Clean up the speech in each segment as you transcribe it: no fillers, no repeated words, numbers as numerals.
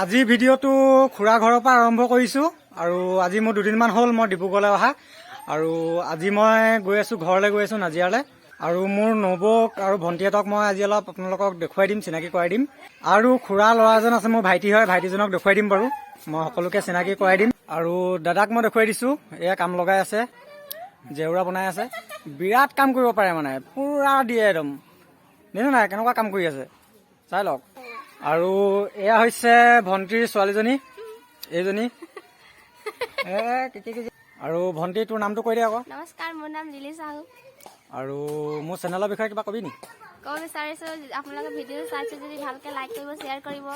আজি ভিডিঅ'টো খুৰা ঘৰৰ পৰা আৰম্ভ কৰিছোঁ আৰু আজি মোৰ দুদিনমান হ'ল মই ডিব্ৰুগড়লৈ অহা আৰু আজি মই গৈ আছোঁ ঘৰলৈ গৈ আছোঁ নাজিৰালৈ আৰু মোৰ নবৌক আৰু ভণ্টিহঁতক মই আজি অলপ আপোনালোকক দেখুৱাই দিম চিনাকি কৰাই দিম আৰু খুৰা ল'ৰা এজন আছে মোৰ ভাইটি হয় ভাইটিজনক দেখুৱাই দিম বাৰু মই সকলোকে চিনাকি কৰাই দিম আৰু দাদাক মই দেখুৱাই দিছোঁ এয়া কাম লগাই আছে জেউৰা বনাই আছে বিৰাট কাম কৰিব পাৰে মানে পুৰা দিয়ে একদম দেখিছে নাই কেনেকুৱা কাম কৰি আছে চাই লওক আৰু এয়া হৈছে ভণ্টিৰ ছোৱালীজনী এইজনী আৰু ভণ্টি তোৰ নামটো কৈ দে আকৌ নমস্কাৰ মোৰ নাম লিলি সাহু আৰু মোৰ চেনেলৰ বিষয়ে কিবা কবি নি ক'ব বিচাৰিছোঁ আপোনালোকে ভিডিঅ' চাইছে যদি ভালকৈ লাইক কৰিব শ্বেয়াৰ কৰিব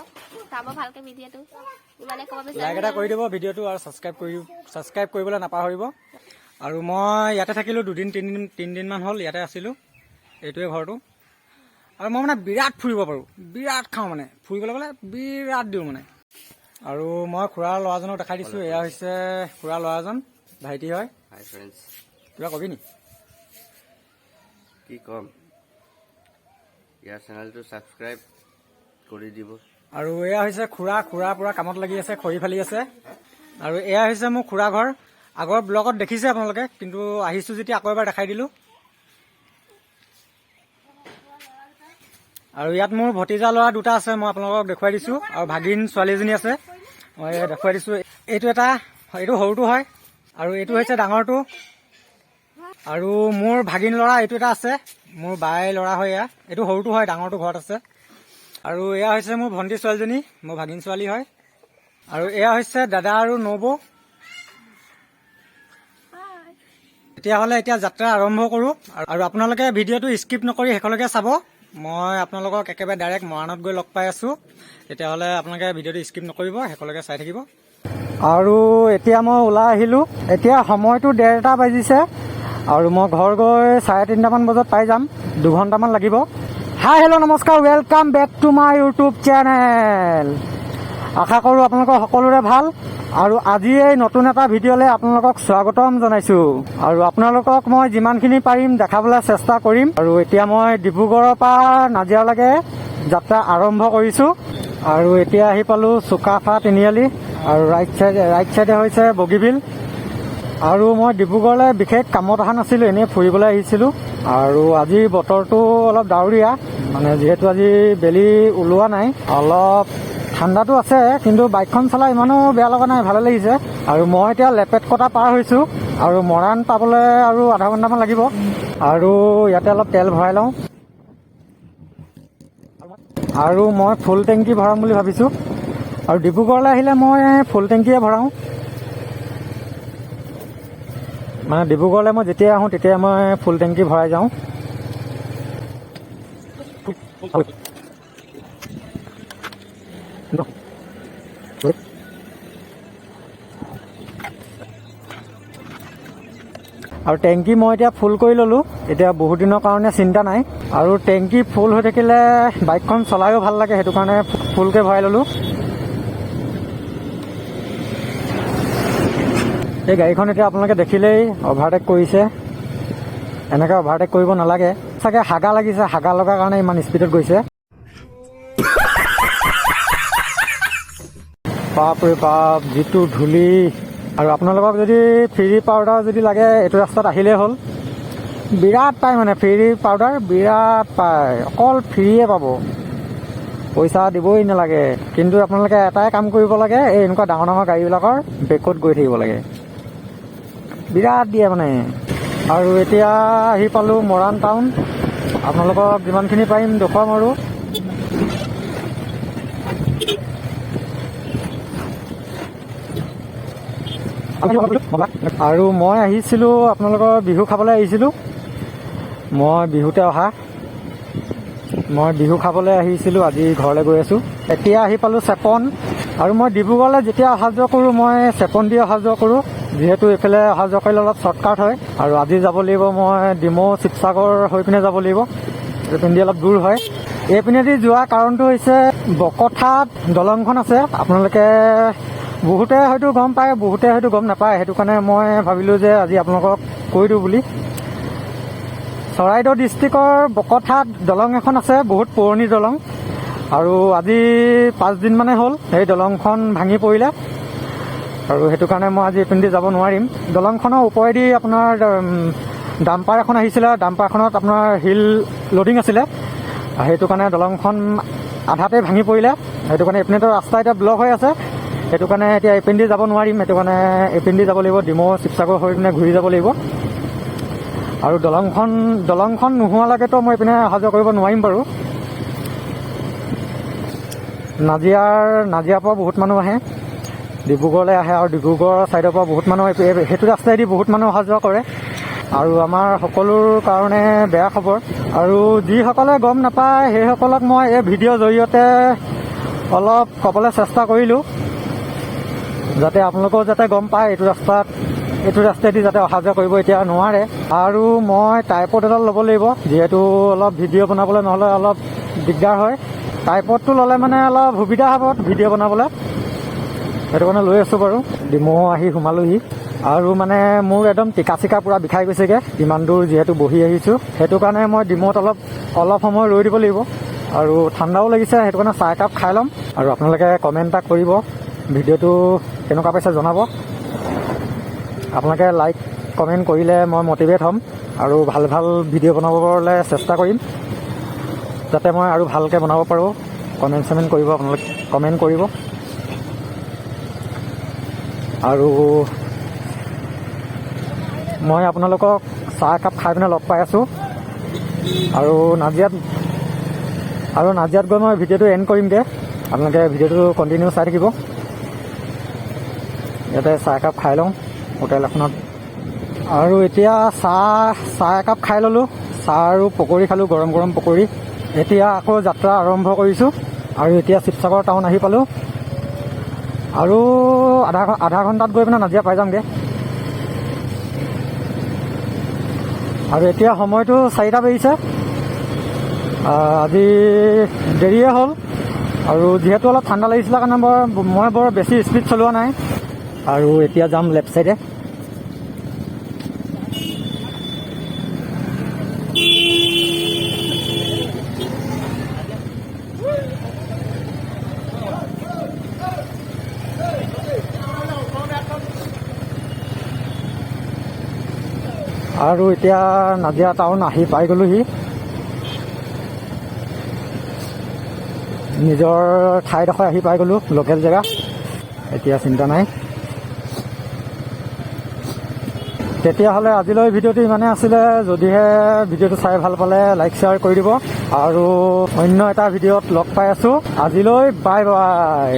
চাব ভালকৈ ভিডিঅ'টো ইমানে ক'ব লাইক এটা কৰি দিব ভিডিঅ'টো আৰু ছাবস্ক্ৰাইব কৰিবলৈ নাপাহৰিব আৰু মই ইয়াতে থাকিলোঁ দুদিন তিনিদিনমান হ'ল ইয়াতে আছিলোঁ এইটোৱে ঘৰটো আৰু মই মানে বিৰাট ফুৰিব পাৰোঁ বিৰাট খাওঁ মানে ফুৰিবলৈ গ'লে বিৰাট দিওঁ মানে আৰু মই খুৰাৰ ল'ৰাজনক দেখাই দিছোঁ এয়া হৈছে খুৰাৰ ল'ৰাজন ভাইটি হয় হাই ফ্ৰেণ্ডছ কিবা কবি নি কি ক'ম ইয়াৰ চেনেলটো ছাবস্ক্ৰাইব কৰি দিব আৰু এয়া হৈছে খুৰা পুৰা কামত লাগি আছে খৰি ফালি আছে আৰু এয়া হৈছে মোৰ খুৰা ঘৰ আগৰ ব্লগত দেখিছে আপোনালোকে কিন্তু আহিছোঁ যেতিয়া আকৌ এবাৰ দেখাই দিলোঁ আৰু ইয়াত মোৰ ভতিজা ল'ৰা দুটা আছে মই আপোনালোকক দেখুৱাই দিছোঁ আৰু ভাগিন ছোৱালী এজনী আছে মই দেখুৱাই দিছোঁ এইটো সৰুটো হয় আৰু এইটো হৈছে ডাঙৰটো আৰু মোৰ ভাগিন ল'ৰা এইটো এটা আছে মোৰ বাই ল'ৰা হয় এয়া এইটো সৰুটো হয় ডাঙৰটো ঘৰত আছে আৰু এয়া হৈছে মোৰ ভণ্টি ছোৱালীজনী মোৰ ভাগিন ছোৱালী হয় আৰু এয়া হৈছে দাদা আৰু নবৌ তেতিয়াহ'লে এতিয়া যাত্ৰা আৰম্ভ কৰোঁ আৰু আপোনালোকে ভিডিঅ'টো স্কিপ নকৰি শেষলৈকে চাব মই আপোনালোকক একেবাৰে ডাইৰেক্ট মৰাণত গৈ লগ পাই আছোঁ তেতিয়াহ'লে আপোনালোকে ভিডিঅ'টো স্কিপ নকৰিব শেষলৈকে চাই থাকিব আৰু এতিয়া মই ওলাই আহিলোঁ এতিয়া সময়টো 1:30 বাজিছে আৰু মই ঘৰ গৈ 3:30মান বজাত পাই যাম 2 ঘণ্টামান লাগিব হাই হেল্ল' নমস্কাৰ welcome back to my YouTube channel আশা কৰোঁ আপোনালোকৰ সকলোৰে ভাল আৰু আজি এই নতুন এটা ভিডিঅ'লৈ আপোনালোকক স্বাগতম জনাইছোঁ আৰু আপোনালোকক মই যিমানখিনি পাৰিম দেখাবলৈ চেষ্টা কৰিম আৰু এতিয়া মই ডিব্ৰুগড়ৰ পৰা নাজিৰালৈকে যাত্ৰা আৰম্ভ কৰিছোঁ আৰু এতিয়া আহি পালোঁ চুকাফা তিনিআলি আৰু ৰাইট চাইডে হৈছে বগীবিল আৰু মই ডিব্ৰুগড়লৈ বিশেষ কামত অহা নাছিলোঁ এনেই ফুৰিবলৈ আহিছিলোঁ আৰু আজি বতৰটো অলপ ডাৱৰীয়া মানে যিহেতু আজি বেলি ওলোৱা নাই অলপ ঠাণ্ডাটো আছে কিন্তু বাইকখন চলাই ইমানো বেয়া লগা নাই ভালে লাগিছে আৰু মই এতিয়া লেপেট কটা পাৰ হৈছোঁ আৰু মৰাণ পাবলৈ আৰু আধা ঘণ্টামান লাগিব আৰু ইয়াতে অলপ তেল ভৰাই লওঁ আৰু মই ফুল টেংকি ভৰাম বুলি ভাবিছোঁ আৰু ডিব্ৰুগড়লৈ আহিলে মই ফুল টেংকিয়ে ভৰাওঁ মানে ডিব্ৰুগড়লৈ মই যেতিয়া আহোঁ তেতিয়া মই ফুল টেংকি ভৰাই যাওঁ আৰু টেংকি মই এতিয়া ফুল কৰি ল'লোঁ এতিয়া বহুত দিনৰ কাৰণে চিন্তা নাই আৰু টেংকি ফুল হৈ থাকিলে বাইকখন চলায়ো ভাল লাগে সেইটো কাৰণে ফুলকৈ ভৰাই ল'লোঁ এই গাড়ীখন এতিয়া আপোনালোকে দেখিলেই অভাৰটেক কৰিছে এনেকৈ অভাৰটেক কৰিব নালাগে চাগে হাগা লাগিছে হাগা লগাৰ কাৰণে ইমান স্পীডত গৈছে বাপৰে বাপ যিটো ধূলি আৰু আপোনালোকক যদি ফ্ৰী পাউডাৰ যদি লাগে এইটো ৰাস্তাত আহিলেই হ'ল বিৰাট পায় মানে ফ্ৰী পাউডাৰ বিৰাট পায় অকল ফ্ৰীয়ে পাব পইচা দিবই নালাগে কিন্তু আপোনালোকে এটাই কাম কৰিব লাগে এই এনেকুৱা ডাঙৰ গাড়ীবিলাকৰ বেকত গৈ থাকিব লাগে বিৰাট দিয়ে মানে আৰু এতিয়া আহি পালোঁ মৰাণ টাউন আপোনালোকক যিমানখিনি পাৰিম দেখুৱাম আৰু মই আহিছিলোঁ আপোনালোকৰ বিহু খাবলৈ আহিছিলোঁ মই বিহুতে অহা মই বিহু খাবলৈ আহিছিলোঁ আজি ঘৰলৈ গৈ আছোঁ এতিয়া আহি পালোঁ চেপন আৰু মই ডিব্ৰুগড়লৈ যেতিয়া অহা যোৱা কৰোঁ মই চেপন দি অহা যোৱা কৰোঁ যিহেতু এইফালে অহা যোৱা কৰিলে অলপ শ্বৰ্টকাট হয় আৰু আজি যাব লাগিব মই ডিমৌ শিৱসাগৰ হৈ পিনে যাব লাগিব এইপিনেদি অলপ দূৰ হয় এইপিনেদি যোৱা কাৰণটো হৈছে বকঠাত দলংখন আছে আপোনালোকে বহুতে হয়তো গম পায় বহুতে হয়তো গম নাপায় সেইটো কাৰণে মই ভাবিলোঁ যে আজি আপোনালোকক কৈ দিওঁ বুলি চৰাইদেউ ডিষ্ট্ৰিক্টৰ বকঠাত দলং এখন আছে বহুত পুৰণি দলং আৰু আজি 5 দিন মানে হ'ল সেই দলংখন ভাঙি পৰিলে, আৰু সেইটো কাৰণে মই আজি এইপিনেদি যাব নোৱাৰিম। দলংখনৰ ওপৰেদি আপোনাৰ ডাম্পাৰ এখন আহিছিলে, ডাম্পাৰখনত আপোনাৰ হিল লোডিং আছিলে, সেইটো কাৰণে দলংখন আধাতে ভাঙি পৰিলে। সেইটো কাৰণে এইপিনেতো ৰাস্তা এতিয়া ব্লক হৈ আছে, সেইটো কাৰণে এতিয়া এইপিনেদি যাব নোৱাৰিম। সেইটো কাৰণে এইপিনেদি যাব লাগিব, ডিমৌ শিৱসাগৰ হৈ পিনে ঘূৰি যাব লাগিব। আৰু দলংখন নোহোৱালৈকেতো মই এইপিনে অহা যোৱা কৰিব নোৱাৰিম বাৰু। নাজিৰাৰ পৰা বহুত মানুহ আহে, ডিব্ৰুগড়লৈ আহে, আৰু ডিব্ৰুগড় ছাইডৰ পৰা বহুত মানুহ সেইটো ৰাস্তাইদি বহুত মানুহ অহা যোৱা কৰে। আৰু আমাৰ সকলোৰ কাৰণে বেয়া খবৰ। আৰু যিসকলে গম নাপায় সেইসকলক মই এই ভিডিঅ'ৰ জৰিয়তে অলপ ক'বলৈ চেষ্টা কৰিলোঁ, যাতে আপোনালোকেও যাতে গম পায় এইটো ৰাস্তাইদি যাতে অহা যোৱা কৰিব এতিয়া নোৱাৰে। আৰু মই ট্ৰাইপড এডাল ল'ব লাগিব, যিহেতু অলপ ভিডিঅ' বনাবলৈ নহ'লে অলপ দিগদাৰ হয়। ট্ৰাইপডটো ল'লে মানে অলপ সুবিধা হ'ব ভিডিঅ' বনাবলৈ, সেইটো কাৰণে লৈ আছোঁ বাৰু। ডিমৌ আহি সোমালোহি, আৰু মানে মোৰ একদম টিকা চিকা পূৰা বিষাই গৈছেগৈ ইমান দূৰ যিহেতু বহি আহিছোঁ। সেইটো কাৰণে মই ডিমৌত অলপ সময় ৰৈ দিব লাগিব, আৰু ঠাণ্ডাও লাগিছে, সেইটো কাৰণে চাহ একাপ খাই ল'ম। আৰু আপোনালোকে কমেণ্ট এটা কৰিব, ভিডিঅ'টো কেনেকুৱা পাইছে জনাব। আপোনালোকে লাইক কমেণ্ট কৰিলে মই মটিভেট হ'ম, আৰু ভাল ভিডিঅ' বনাবলৈ চেষ্টা কৰিম, যাতে মই আৰু ভালকৈ বনাব পাৰোঁ। কমেণ্ট কৰিব, আপোনালোকে কমেণ্ট কৰিব। আৰু মই আপোনালোকক চাহ একাপ খাই পিনে লগ পাই আছোঁ, আৰু নাজিৰাত গৈ মই ভিডিঅ'টো এণ্ড কৰিমগৈ। আপোনালোকে ভিডিঅ'টো কণ্টিনিউ চাই থাকিব। ইয়াতে চাহ একাপ খাই লওঁ হোটেল এখনত। আৰু এতিয়া চাহ একাপ খাই ল'লোঁ, চাহ আৰু পকৰি খালোঁ, গৰম পকৰি। এতিয়া আকৌ যাত্ৰা আৰম্ভ কৰিছোঁ, আৰু এতিয়া শিৱসাগৰ টাউন আহি পালোঁ, আৰু আধা ঘণ্টাত গৈ পিনে নাজিৰা পাই যামগৈ। আৰু এতিয়া সময়টো 4টা বাজিছে, আজি দেৰিয়ে হ'ল। আৰু যিহেতু অলপ ঠাণ্ডা লাগিছিলে কাৰণে মই বৰ বেছি স্পীড চলোৱা নাই। আৰু এতিয়া যাম লেফ্ট চাইডে। আৰু এতিয়া নাজিৰা টাউন আহি পাই গ'লোহি, নিজৰ ঠাইডোখৰ আহি পাই গ'লোঁ, লোকেল জেগা। এতিয়া চিন্তা নাই। তেতিয়াহ'লে আজিলৈ ভিডিঅ'টো ইমানেই আছিলে। যদিহে ভিডিঅ'টো চাই ভাল পালে লাইক শ্বেয়াৰ কৰি দিব, আৰু অন্য এটা ভিডিঅ'ত লগ পাই আছোঁ। আজিলৈ বাই বাই।